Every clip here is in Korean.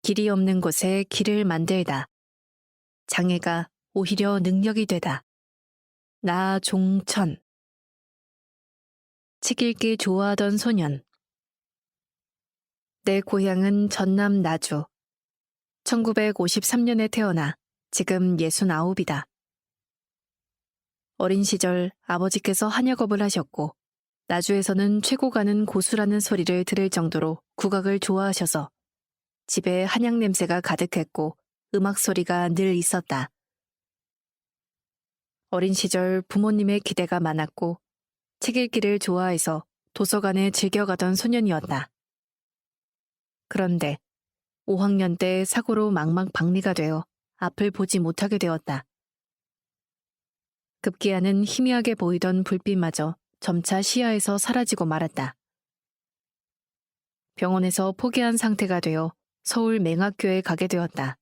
길이 없는 곳에 길을 만들다. 장애가 오히려 능력이 되다. 나종천. 책 읽기 좋아하던 소년. 내 고향은 전남 나주. 1953년에 태어나 지금 69이다. 어린 시절 아버지께서 한약업을 하셨고 나주에서는 최고 가는 고수라는 소리를 들을 정도로 국악을 좋아하셔서 집에 한약 냄새가 가득했고 음악 소리가 늘 있었다. 어린 시절 부모님의 기대가 많았고 책 읽기를 좋아해서 도서관에 즐겨가던 소년이었다. 그런데 5학년 때 사고로 망막박리가 되어 앞을 보지 못하게 되었다. 급기야는 희미하게 보이던 불빛마저 점차 시야에서 사라지고 말았다. 병원에서 포기한 상태가 되어 서울 맹학교에 가게 되었다.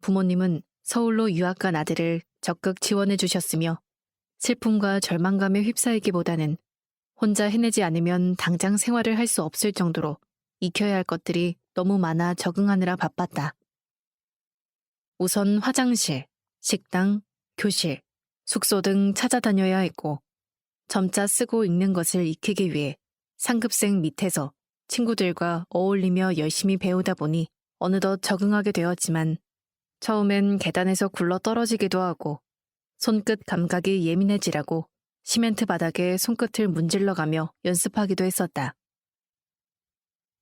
부모님은 서울로 유학 간 아들을 적극 지원해 주셨으며 슬픔과 절망감에 휩싸이기보다는 혼자 해내지 않으면 당장 생활을 할 수 없을 정도로 익혀야 할 것들이 너무 많아 적응하느라 바빴다. 우선 화장실, 식당, 교실, 숙소 등 찾아다녀야 했고 점자 쓰고 읽는 것을 익히기 위해 상급생 밑에서 친구들과 어울리며 열심히 배우다 보니 어느덧 적응하게 되었지만 처음엔 계단에서 굴러 떨어지기도 하고 손끝 감각이 예민해지라고 시멘트 바닥에 손끝을 문질러가며 연습하기도 했었다.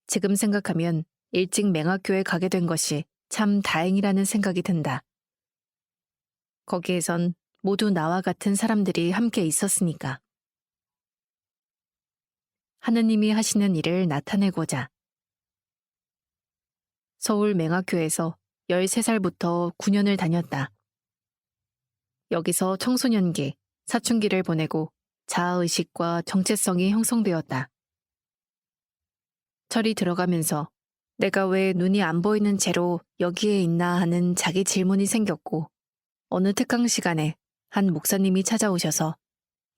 지금 생각하면 일찍 맹학교에 가게 된 것이 참 다행이라는 생각이 든다. 거기에선 모두 나와 같은 사람들이 함께 있었으니까. 하느님이 하시는 일을 나타내고자. 서울 맹학교에서 13살부터 9년을 다녔다. 여기서 청소년기, 사춘기를 보내고 자아의식과 정체성이 형성되었다. 철이 들어가면서 내가 왜 눈이 안 보이는 채로 여기에 있나 하는 자기 질문이 생겼고 어느 특강 시간에 한 목사님이 찾아오셔서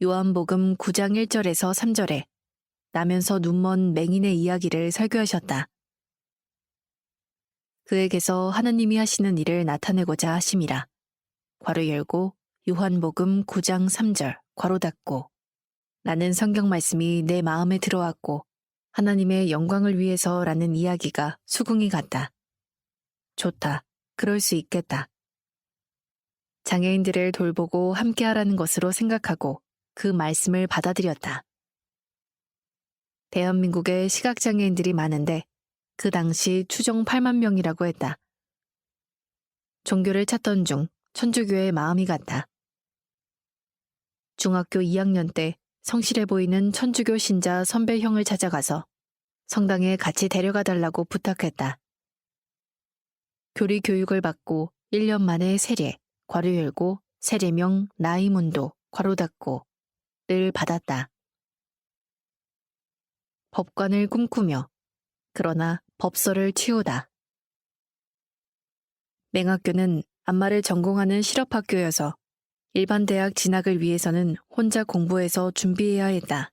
요한복음 9장 1절에서 3절에 나면서 눈먼 맹인의 이야기를 설교하셨다. 그에게서 하느님이 하시는 일을 나타내고자 하심이라. 괄호 열고 요한복음 9장 3절 괄호 닫고. 나는 성경 말씀이 내 마음에 들어왔고 하나님의 영광을 위해서라는 이야기가 수긍이 갔다. 좋다. 그럴 수 있겠다. 장애인들을 돌보고 함께하라는 것으로 생각하고 그 말씀을 받아들였다. 대한민국에 시각장애인들이 많은데 그 당시 추정 8만 명이라고 했다. 종교를 찾던 중 천주교에 마음이 갔다. 중학교 2학년 때 성실해 보이는 천주교 신자 선배 형을 찾아가서 성당에 같이 데려가 달라고 부탁했다. 교리 교육을 받고 1년 만에 세례, 괄호 열고 세례명 나이문도, 괄호 닫고 를 받았다. 법관을 꿈꾸며 그러나 법서를 치우다. 맹학교는 안마를 전공하는 실업학교여서 일반 대학 진학을 위해서는 혼자 공부해서 준비해야 했다.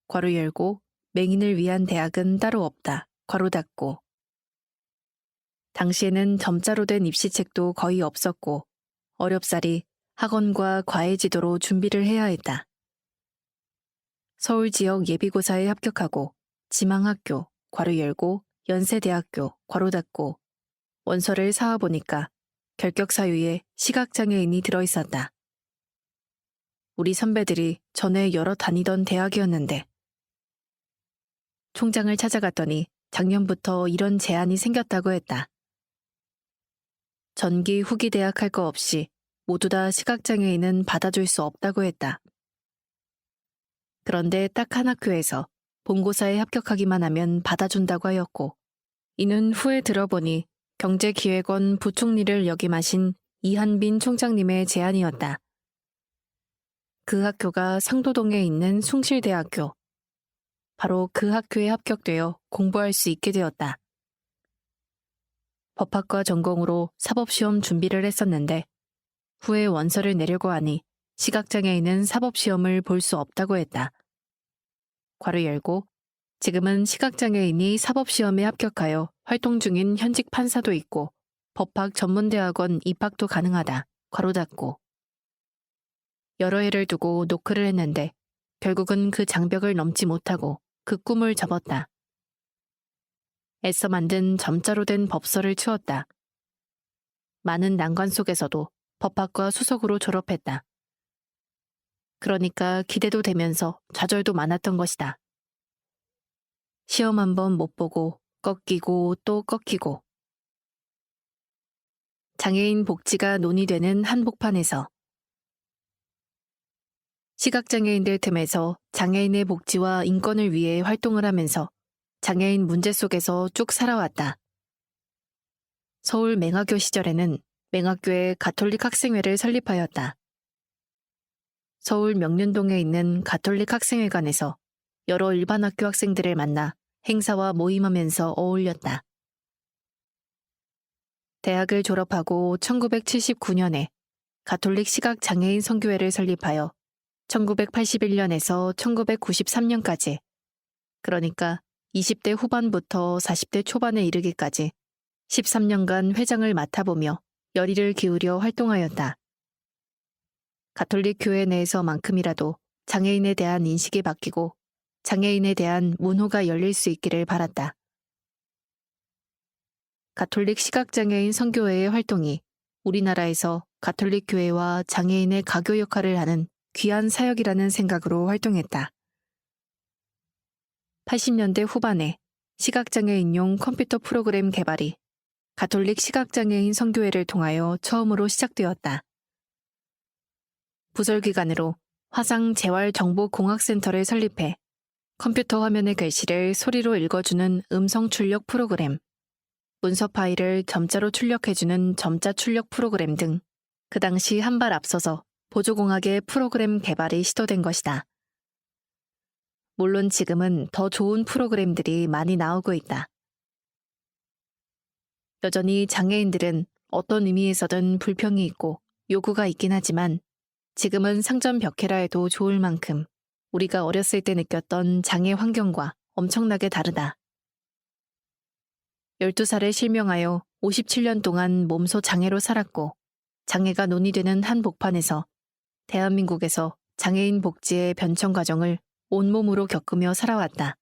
괄호 열고 맹인을 위한 대학은 따로 없다. 괄호 닫고. 당시에는 점자로 된 입시책도 거의 없었고 어렵사리 학원과 과외 지도로 준비를 해야 했다. 서울 지역 예비고사에 합격하고 지망학교, 괄호 열고 연세대학교, 괄호 닫고 원서를 사와보니까 결격 사유에 시각장애인이 들어있었다. 우리 선배들이 전에 여러 다니던 대학이었는데 총장을 찾아갔더니 작년부터 이런 제안이 생겼다고 했다. 전기 후기 대학 할 거 없이 모두 다 시각장애인은 받아줄 수 없다고 했다. 그런데 딱 한 학교에서 본고사에 합격하기만 하면 받아준다고 하였고 이는 후에 들어보니 경제기획원 부총리를 역임하신 이한빈 총장님의 제안이었다. 그 학교가 상도동에 있는 숭실대학교. 바로 그 학교에 합격되어 공부할 수 있게 되었다. 법학과 전공으로 사법시험 준비를 했었는데 후에 원서를 내려고 하니 시각장애인은 사법시험을 볼 수 없다고 했다. 괄호 열고 지금은 시각장애인이 사법시험에 합격하여 활동 중인 현직 판사도 있고 법학 전문대학원 입학도 가능하다. 괄호 닫고. 여러 해를 두고 노크를 했는데 결국은 그 장벽을 넘지 못하고 그 꿈을 접었다. 애써 만든 점자로 된 법서를 치웠다. 많은 난관 속에서도 법학과 수석으로 졸업했다. 그러니까 기대도 되면서 좌절도 많았던 것이다. 시험 한 번 못 보고 꺾이고 또 꺾이고. 장애인 복지가 논의되는 한복판에서 시각장애인들 틈에서 장애인의 복지와 인권을 위해 활동을 하면서 장애인 문제 속에서 쭉 살아왔다. 서울 맹학교 시절에는 맹학교에 가톨릭 학생회를 설립하였다. 서울 명륜동에 있는 가톨릭 학생회관에서 여러 일반 학교 학생들을 만나 행사와 모임하면서 어울렸다. 대학을 졸업하고 1979년에 가톨릭 시각장애인 선교회를 설립하여 1981년에서 1993년까지, 그러니까 20대 후반부터 40대 초반에 이르기까지 13년간 회장을 맡아보며 열의를 기울여 활동하였다. 가톨릭 교회 내에서만큼이라도 장애인에 대한 인식이 바뀌고 장애인에 대한 문호가 열릴 수 있기를 바랐다. 가톨릭 시각장애인 선교회의 활동이 우리나라에서 가톨릭 교회와 장애인의 가교 역할을 하는 귀한 사역이라는 생각으로 활동했다. 80년대 후반에 시각장애인용 컴퓨터 프로그램 개발이 가톨릭 시각장애인 선교회를 통하여 처음으로 시작되었다. 부설기관으로 화상재활정보공학센터를 설립해 컴퓨터 화면의 글씨를 소리로 읽어주는 음성 출력 프로그램, 문서 파일을 점자로 출력해주는 점자 출력 프로그램 등 그 당시 한 발 앞서서 보조공학의 프로그램 개발이 시도된 것이다. 물론 지금은 더 좋은 프로그램들이 많이 나오고 있다. 여전히 장애인들은 어떤 의미에서든 불평이 있고 요구가 있긴 하지만 지금은 상점 벽해라 해도 좋을 만큼 우리가 어렸을 때 느꼈던 장애 환경과 엄청나게 다르다. 12살에 실명하여 57년 동안 몸소 장애로 살았고 장애가 논의되는 한복판에서 대한민국에서 장애인 복지의 변천 과정을 온몸으로 겪으며 살아왔다.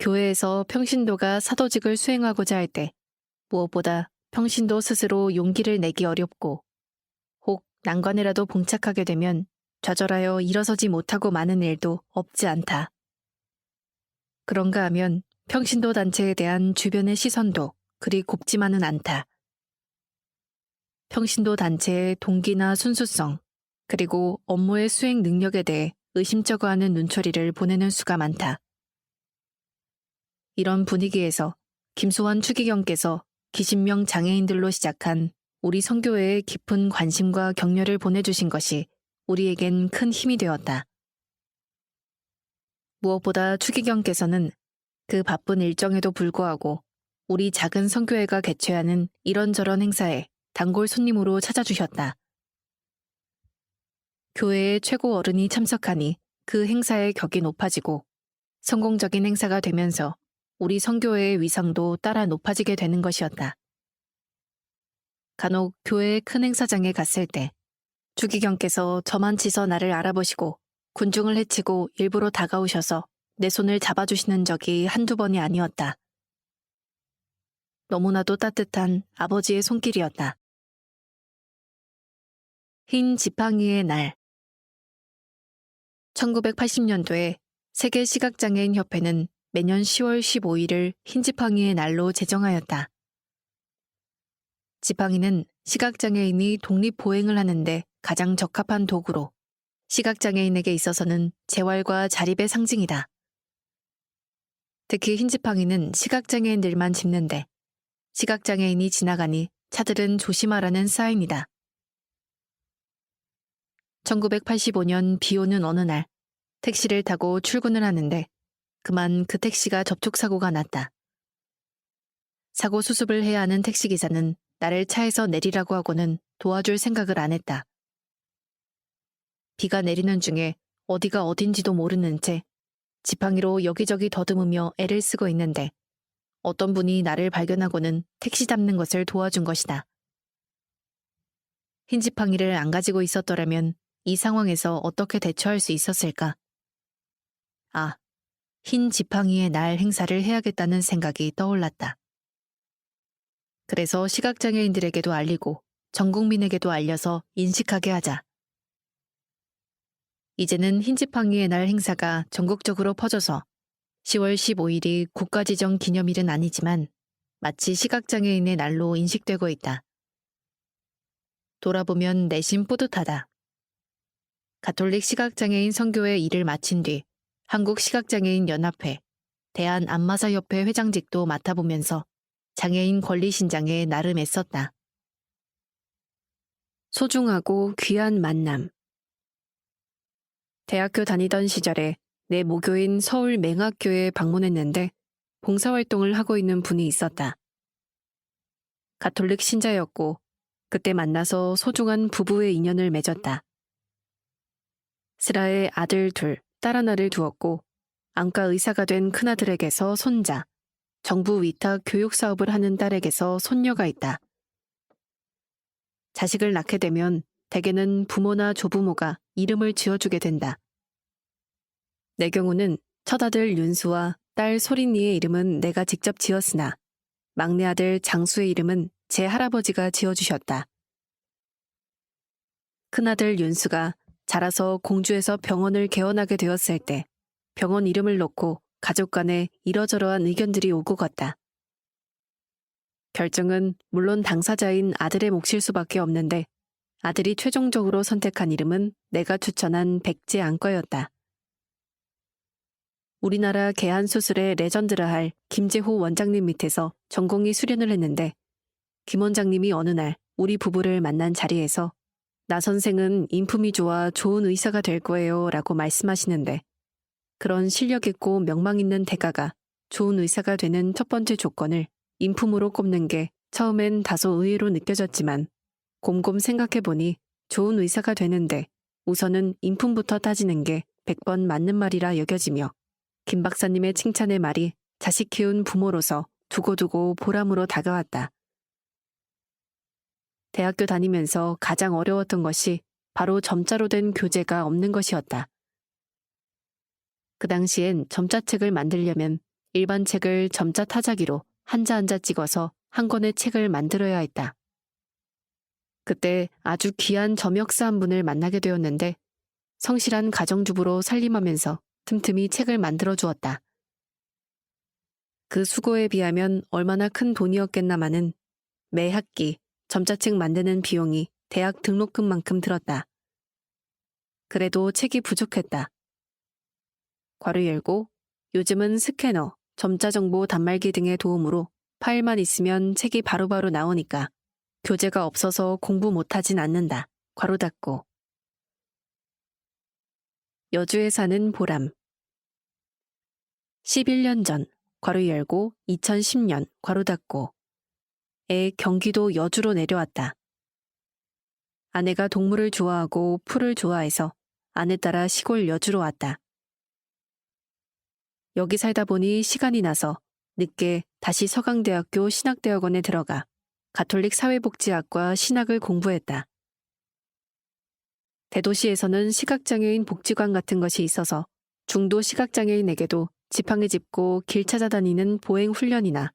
교회에서 평신도가 사도직을 수행하고자 할 때 무엇보다 평신도 스스로 용기를 내기 어렵고 혹 난관에라도 봉착하게 되면 좌절하여 일어서지 못하고 마는 일도 없지 않다. 그런가 하면 평신도 단체에 대한 주변의 시선도 그리 곱지만은 않다. 평신도 단체의 동기나 순수성, 그리고 업무의 수행 능력에 대해 의심쩍어 하는 눈초리를 보내는 수가 많다. 이런 분위기에서 김소환 추기경께서 기신명 장애인들로 시작한 우리 선교회에 깊은 관심과 격려를 보내주신 것이 우리에겐 큰 힘이 되었다. 무엇보다 추기경께서는 그 바쁜 일정에도 불구하고 우리 작은 선교회가 개최하는 이런저런 행사에 단골 손님으로 찾아주셨다. 교회의 최고 어른이 참석하니 그 행사의 격이 높아지고 성공적인 행사가 되면서 우리 선교회의 위상도 따라 높아지게 되는 것이었다. 간혹 교회의 큰 행사장에 갔을 때 추기경께서 저만치서 나를 알아보시고 군중을 해치고 일부러 다가오셔서 내 손을 잡아주시는 적이 한두 번이 아니었다. 너무나도 따뜻한 아버지의 손길이었다. 흰 지팡이의 날. 1980년도에 세계시각장애인협회는 매년 10월 15일을 흰 지팡이의 날로 제정하였다. 지팡이는 시각장애인이 독립보행을 하는데 가장 적합한 도구로 시각장애인에게 있어서는 재활과 자립의 상징이다. 특히 흰 지팡이는 시각장애인들만 짚는데 시각장애인이 지나가니 차들은 조심하라는 사인이다. 1985년 비 오는 어느 날 택시를 타고 출근을 하는데 그만 그 택시가 접촉사고가 났다. 사고 수습을 해야 하는 택시기사는 나를 차에서 내리라고 하고는 도와줄 생각을 안 했다. 비가 내리는 중에 어디가 어딘지도 모르는 채 지팡이로 여기저기 더듬으며 애를 쓰고 있는데 어떤 분이 나를 발견하고는 택시 잡는 것을 도와준 것이다. 흰 지팡이를 안 가지고 있었더라면 이 상황에서 어떻게 대처할 수 있었을까? 아, 흰 지팡이의 날 행사를 해야겠다는 생각이 떠올랐다. 그래서 시각장애인들에게도 알리고 전 국민에게도 알려서 인식하게 하자. 이제는 흰 지팡이의 날 행사가 전국적으로 퍼져서 10월 15일이 국가지정 기념일은 아니지만 마치 시각장애인의 날로 인식되고 있다. 돌아보면 내심 뿌듯하다. 가톨릭 시각장애인 선교회 일을 마친 뒤 한국시각장애인 연합회, 대한안마사협회 회장직도 맡아보면서 장애인 권리 신장에 나름 애썼다. 소중하고 귀한 만남. 대학교 다니던 시절에 내 모교인 서울 맹학교에 방문했는데 봉사활동을 하고 있는 분이 있었다. 가톨릭 신자였고 그때 만나서 소중한 부부의 인연을 맺었다. 슬아에 아들 둘, 딸 하나를 두었고 안과 의사가 된 큰아들에게서 손자, 정부 위탁 교육 사업을 하는 딸에게서 손녀가 있다. 자식을 낳게 되면 대개는 부모나 조부모가 이름을 지어주게 된다. 내 경우는 첫아들 윤수와 딸 소린이의 이름은 내가 직접 지었으나 막내 아들 장수의 이름은 제 할아버지가 지어주셨다. 큰아들 윤수가 자라서 공주에서 병원을 개원하게 되었을 때 병원 이름을 놓고 가족 간에 이러저러한 의견들이 오고 갔다. 결정은 물론 당사자인 아들의 몫일 수밖에 없는데 아들이 최종적으로 선택한 이름은 내가 추천한 백제 안과였다. 우리나라 개안수술의 레전드라 할 김재호 원장님 밑에서 전공의 수련을 했는데 김 원장님이 어느 날 우리 부부를 만난 자리에서 나 선생은 인품이 좋아 좋은 의사가 될 거예요 라고 말씀하시는데 그런 실력 있고 명망 있는 대가가 좋은 의사가 되는 첫 번째 조건을 인품으로 꼽는 게 처음엔 다소 의외로 느껴졌지만 곰곰 생각해보니 좋은 의사가 되는데 우선은 인품부터 따지는 게 100번 맞는 말이라 여겨지며 김 박사님의 칭찬의 말이 자식 키운 부모로서 두고두고 보람으로 다가왔다. 대학교 다니면서 가장 어려웠던 것이 바로 점자로 된 교재가 없는 것이었다. 그 당시엔 점자책을 만들려면 일반 책을 점자 타자기로 한자 한자 찍어서 한 권의 책을 만들어야 했다. 그때 아주 귀한 점역사 한 분을 만나게 되었는데 성실한 가정주부로 살림하면서 틈틈이 책을 만들어 주었다. 그 수고에 비하면 얼마나 큰 돈이었겠나마는 매 학기 점자책 만드는 비용이 대학 등록금만큼 들었다. 그래도 책이 부족했다. 괄호 열고 요즘은 스캐너, 점자정보 단말기 등의 도움으로 파일만 있으면 책이 바로바로 나오니까 교재가 없어서 공부 못하진 않는다. 괄호 닫고. 여주에 사는 보람. 11년 전, 괄호 열고 2010년, 괄호 닫고. 애 경기도 여주로 내려왔다. 아내가 동물을 좋아하고 풀을 좋아해서 아내 따라 시골 여주로 왔다. 여기 살다 보니 시간이 나서 늦게 다시 서강대학교 신학대학원에 들어가 가톨릭 사회복지학과 신학을 공부했다. 대도시에서는 시각장애인 복지관 같은 것이 있어서 중도 시각장애인에게도 지팡이 짚고 길 찾아다니는 보행 훈련이나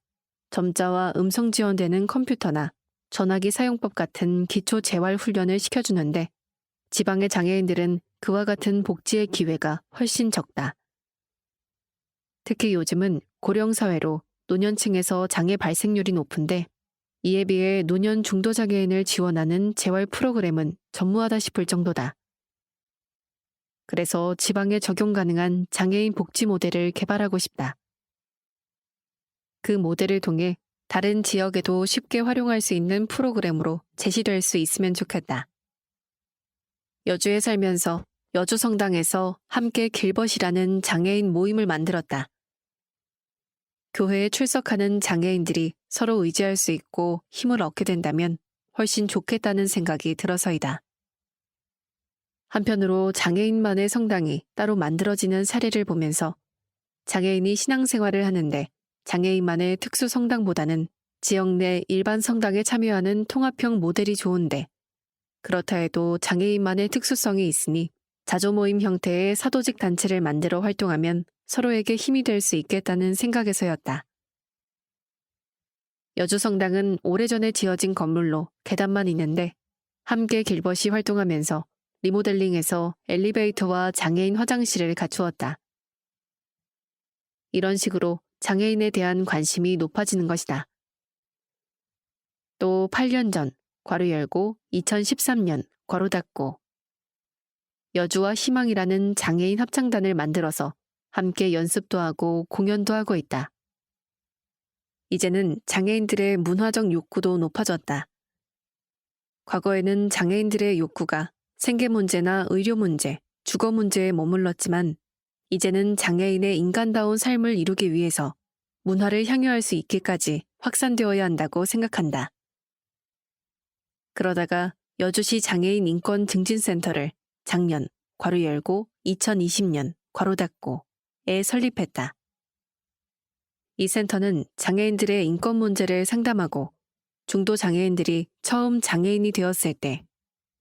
점자와 음성 지원되는 컴퓨터나 전화기 사용법 같은 기초 재활 훈련을 시켜주는데 지방의 장애인들은 그와 같은 복지의 기회가 훨씬 적다. 특히 요즘은 고령사회로 노년층에서 장애 발생률이 높은데 이에 비해 노년 중도장애인을 지원하는 재활 프로그램은 전무하다 싶을 정도다. 그래서 지방에 적용 가능한 장애인 복지 모델을 개발하고 싶다. 그 모델을 통해 다른 지역에도 쉽게 활용할 수 있는 프로그램으로 제시될 수 있으면 좋겠다. 여주에 살면서 여주성당에서 함께 길벗이라는 장애인 모임을 만들었다. 교회에 출석하는 장애인들이 서로 의지할 수 있고 힘을 얻게 된다면 훨씬 좋겠다는 생각이 들어서이다. 한편으로 장애인만의 성당이 따로 만들어지는 사례를 보면서 장애인이 신앙생활을 하는데 장애인만의 특수 성당보다는 지역 내 일반 성당에 참여하는 통합형 모델이 좋은데, 그렇다 해도 장애인만의 특수성이 있으니 자조 모임 형태의 사도직 단체를 만들어 활동하면 서로에게 힘이 될 수 있겠다는 생각에서였다. 여주성당은 오래전에 지어진 건물로 계단만 있는데 함께 길벗이 활동하면서 리모델링해서 엘리베이터와 장애인 화장실을 갖추었다. 이런 식으로 장애인에 대한 관심이 높아지는 것이다. 또 8년 전 괄호 열고 2013년 괄호 닫고 여주와 희망이라는 장애인 합창단을 만들어서 함께 연습도 하고 공연도 하고 있다. 이제는 장애인들의 문화적 욕구도 높아졌다. 과거에는 장애인들의 욕구가 생계 문제나 의료 문제, 주거 문제에 머물렀지만 이제는 장애인의 인간다운 삶을 이루기 위해서 문화를 향유할 수 있기까지 확산되어야 한다고 생각한다. 그러다가 여주시 장애인 인권 증진센터를 작년 괄호 열고 2020년 괄호 닫고에 설립했다. 이 센터는 장애인들의 인권 문제를 상담하고 중도 장애인들이 처음 장애인이 되었을 때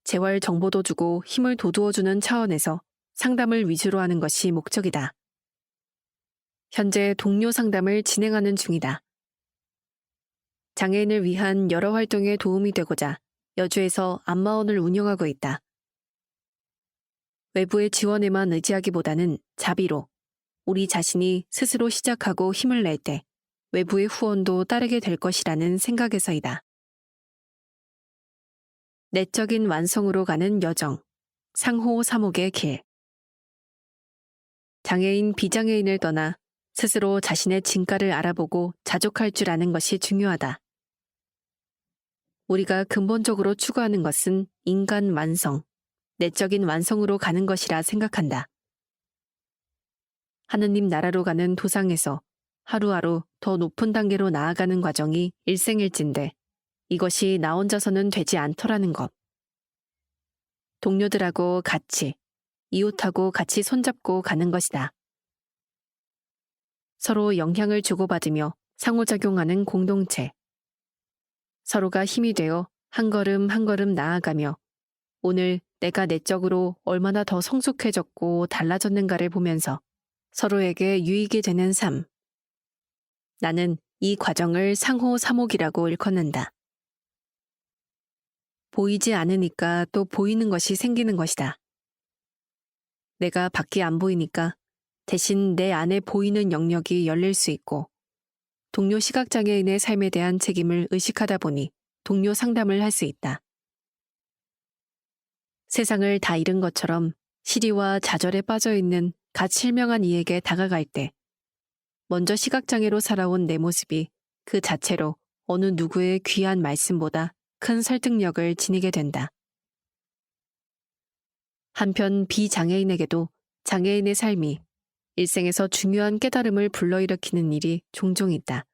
재활 정보도 주고 힘을 돋우어주는 차원에서 상담을 위주로 하는 것이 목적이다. 현재 동료 상담을 진행하는 중이다. 장애인을 위한 여러 활동에 도움이 되고자 여주에서 안마원을 운영하고 있다. 외부의 지원에만 의지하기보다는 자비로 우리 자신이 스스로 시작하고 힘을 낼 때 외부의 후원도 따르게 될 것이라는 생각에서이다. 내적인 완성으로 가는 여정, 상호 사목의 길. 장애인, 비장애인을 떠나 스스로 자신의 진가를 알아보고 자족할 줄 아는 것이 중요하다. 우리가 근본적으로 추구하는 것은 인간 완성, 내적인 완성으로 가는 것이라 생각한다. 하느님 나라로 가는 도상에서 하루하루 더 높은 단계로 나아가는 과정이 일생일진데 이것이 나 혼자서는 되지 않더라는 것. 동료들하고 같이, 이웃하고 같이 손잡고 가는 것이다. 서로 영향을 주고받으며 상호작용하는 공동체. 서로가 힘이 되어 한 걸음 한 걸음 나아가며 오늘 내가 내적으로 얼마나 더 성숙해졌고 달라졌는가를 보면서 서로에게 유익이 되는 삶. 나는 이 과정을 상호 사목이라고 일컫는다. 보이지 않으니까 또 보이는 것이 생기는 것이다. 내가 밖이 안 보이니까 대신 내 안에 보이는 영역이 열릴 수 있고 동료 시각장애인의 삶에 대한 책임을 의식하다 보니 동료 상담을 할 수 있다. 세상을 다 잃은 것처럼 시리와 좌절에 빠져있는 갓 실명한 이에게 다가갈 때 먼저 시각장애로 살아온 내 모습이 그 자체로 어느 누구의 귀한 말씀보다 큰 설득력을 지니게 된다. 한편 비장애인에게도 장애인의 삶이 일생에서 중요한 깨달음을 불러일으키는 일이 종종 있다.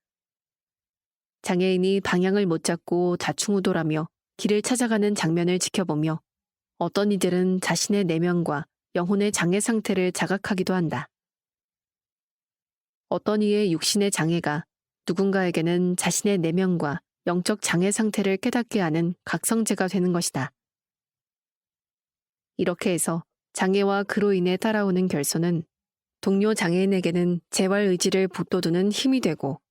장애인이 방향을 못 잡고 좌충우돌하며 길을 찾아가는 장면을 지켜보며 어떤 이들은 자신의 내면과 영혼의 장애 상태를 자각하기도 한다. 어떤 이의 육신의 장애가 누군가에게는 자신의 내면과 영적 장애 상태를 깨닫게 하는 각성제가 되는 것이다. 이렇게 해서 장애와 그로 인해 따라오는 결손은 동료 장애인에게는 재활 의지를 북돋우는 힘이 되고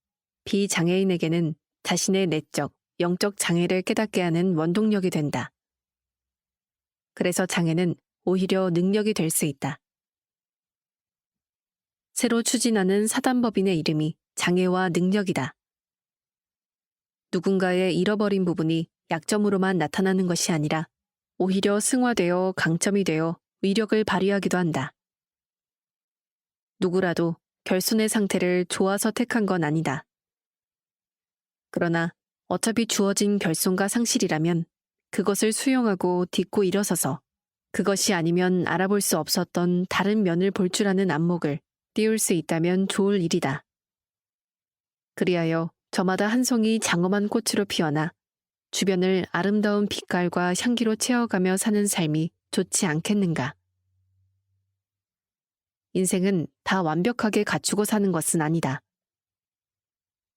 비장애인에게는 자신의 내적, 영적 장애를 깨닫게 하는 원동력이 된다. 그래서 장애는 오히려 능력이 될 수 있다. 새로 추진하는 사단법인의 이름이 장애와 능력이다. 누군가의 잃어버린 부분이 약점으로만 나타나는 것이 아니라 오히려 승화되어 강점이 되어 위력을 발휘하기도 한다. 누구라도 결손의 상태를 좋아서 택한 건 아니다. 그러나 어차피 주어진 결손과 상실이라면 그것을 수용하고 딛고 일어서서 그것이 아니면 알아볼 수 없었던 다른 면을 볼 줄 아는 안목을 띄울 수 있다면 좋을 일이다. 그리하여 저마다 한 송이 장엄한 꽃으로 피어나 주변을 아름다운 빛깔과 향기로 채워가며 사는 삶이 좋지 않겠는가. 인생은 다 완벽하게 갖추고 사는 것은 아니다.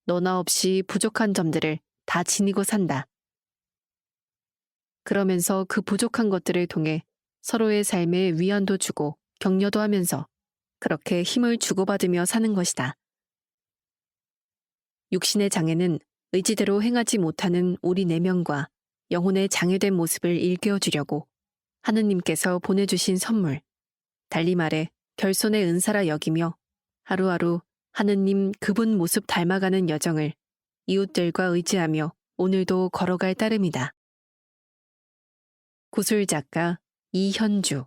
너나 없이 부족한 점들을 다 지니고 산다. 그러면서 그 부족한 것들을 통해 서로의 삶에 위안도 주고 격려도 하면서 그렇게 힘을 주고받으며 사는 것이다. 육신의 장애는 의지대로 행하지 못하는 우리 내면과 영혼의 장애된 모습을 일깨워주려고 하느님께서 보내주신 선물, 달리 말해 결손의 은사라 여기며 하루하루 하느님 그분 모습 닮아가는 여정을 이웃들과 의지하며 오늘도 걸어갈 따름이다. 구술작가 이현주.